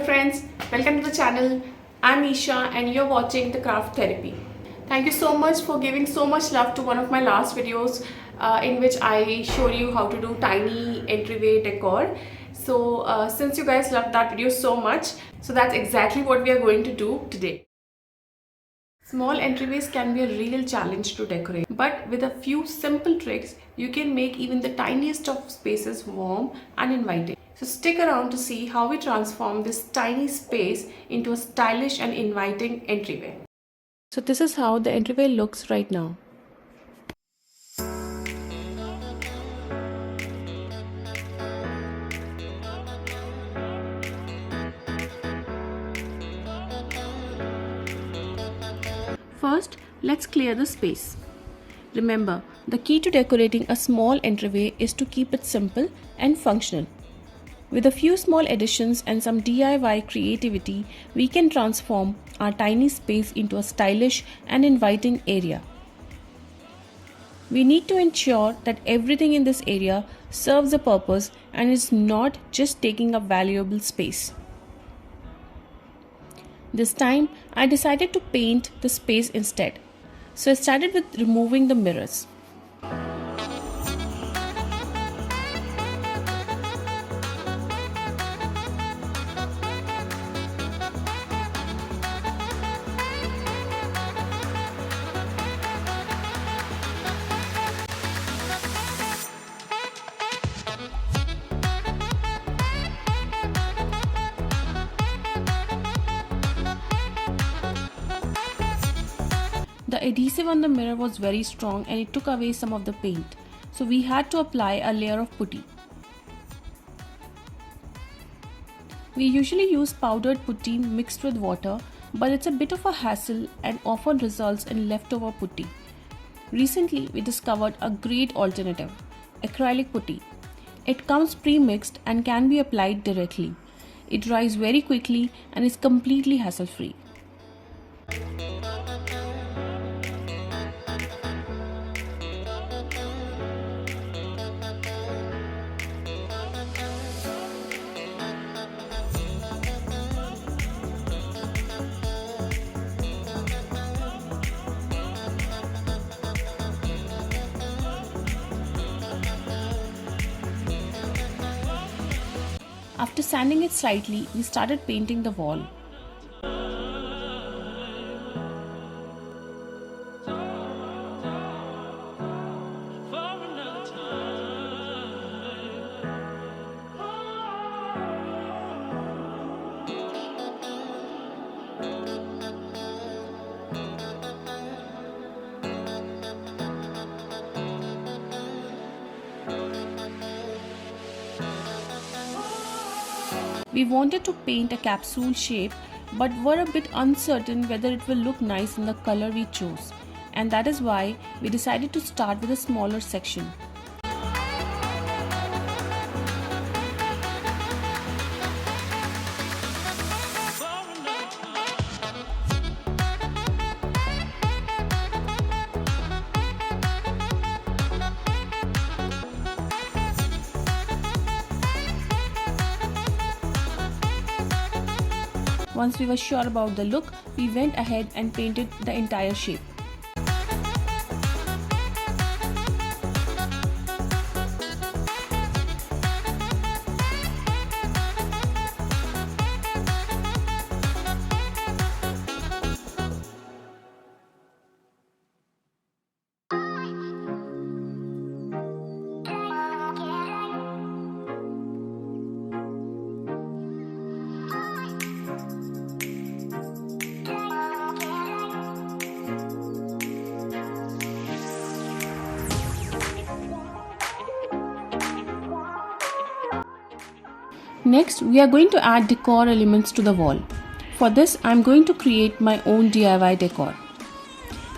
friends, welcome to the channel. I'm Isha and you're watching the craft therapy. Thank you so much for giving so much love to one of my last videos in which I showed you how to do tiny entryway decor. So since you guys loved that video so much, so that's exactly what we are going to do today. Small entryways can be a real challenge to decorate, but with a few simple tricks, you can make even the tiniest of spaces warm and inviting. So stick around to see how we transform this tiny space into a stylish and inviting entryway. So this is how the entryway looks right now. First, let's clear the space. Remember, the key to decorating a small entryway is to keep it simple and functional. With a few small additions and some DIY creativity, we can transform our tiny space into a stylish and inviting area. We need to ensure that everything in this area serves a purpose and is not just taking up valuable space. This time, I decided to paint the space instead. So I started with removing the mirrors. The adhesive on the mirror was very strong and it took away some of the paint. So we had to apply a layer of putty. We usually use powdered putty mixed with water, but it's a bit of a hassle and often results in leftover putty. Recently, we discovered a great alternative, acrylic putty. It comes pre-mixed and can be applied directly. It dries very quickly and is completely hassle-free. After sanding it slightly, we started painting the wall. We wanted to paint a capsule shape but were a bit uncertain whether it will look nice in the color we chose, and that is why we decided to start with a smaller section. Once we were sure about the look, we went ahead and painted the entire shape. Next, we are going to add decor elements to the wall. For this, I am going to create my own DIY decor.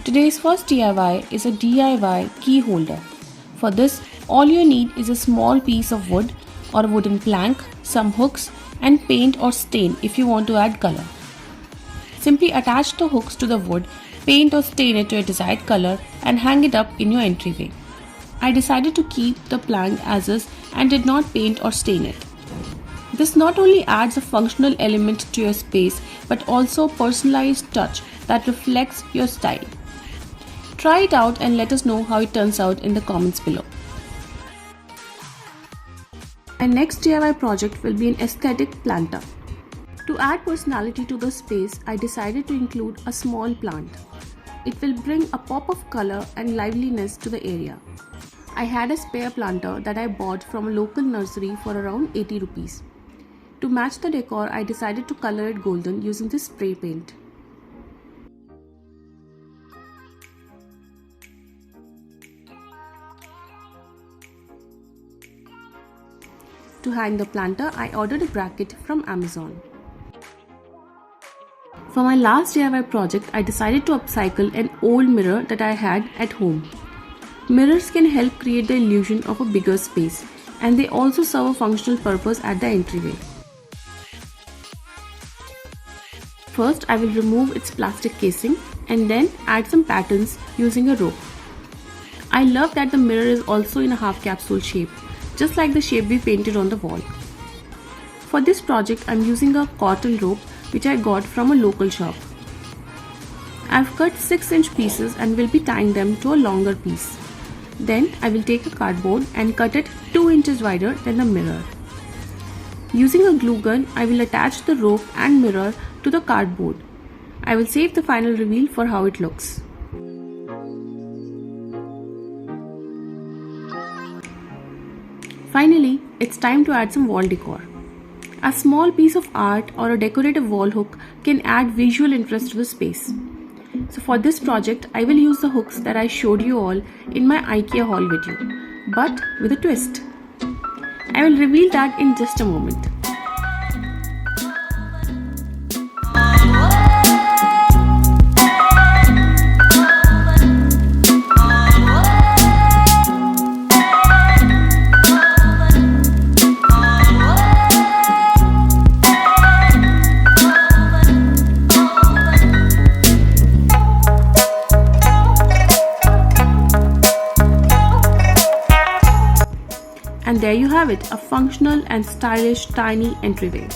Today's first DIY is a DIY key holder. For this, all you need is a small piece of wood or a wooden plank, some hooks, and paint or stain if you want to add color. Simply attach the hooks to the wood, paint or stain it to a desired color, and hang it up in your entryway. I decided to keep the plank as is and did not paint or stain it. This not only adds a functional element to your space but also a personalized touch that reflects your style. Try it out and let us know how it turns out in the comments below. My next DIY project will be an aesthetic planter. To add personality to the space, I decided to include a small plant. It will bring a pop of color and liveliness to the area. I had a spare planter that I bought from a local nursery for around 80 rupees. To match the decor, I decided to color it golden using this spray paint. To hang the planter, I ordered a bracket from Amazon. For my last DIY project, I decided to upcycle an old mirror that I had at home. Mirrors can help create the illusion of a bigger space, and they also serve a functional purpose at the entryway. First, I will remove its plastic casing and then add some patterns using a rope. I love that the mirror is also in a half capsule shape, just like the shape we painted on the wall. For this project, I am using a cotton rope which I got from a local shop. I have cut 6-inch pieces and will be tying them to a longer piece. Then I will take a cardboard and cut it 2 inches wider than the mirror. Using a glue gun, I will attach the rope and mirror to the cardboard. I will save the final reveal for how it looks. Finally, it's time to add some wall decor. A small piece of art or a decorative wall hook can add visual interest to the space. So for this project, I will use the hooks that I showed you all in my IKEA haul video, but with a twist. I will reveal that in just a moment. And there you have it, a functional and stylish tiny entryway.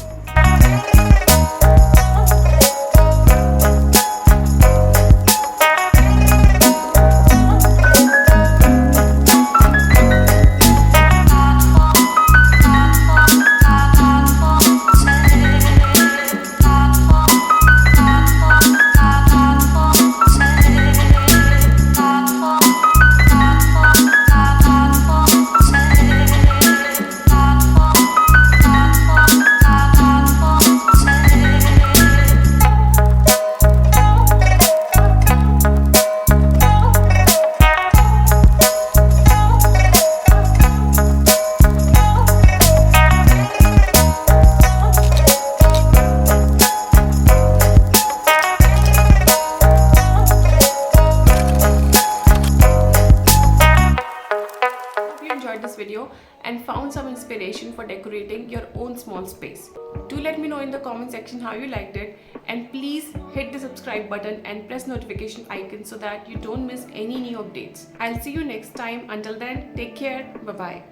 This video and found some inspiration for decorating your own small space. Do let me know in the comment section how you liked it, and please hit the subscribe button and press notification icon so that you don't miss any new updates. I'll see you next time. Until then, take care. Bye bye.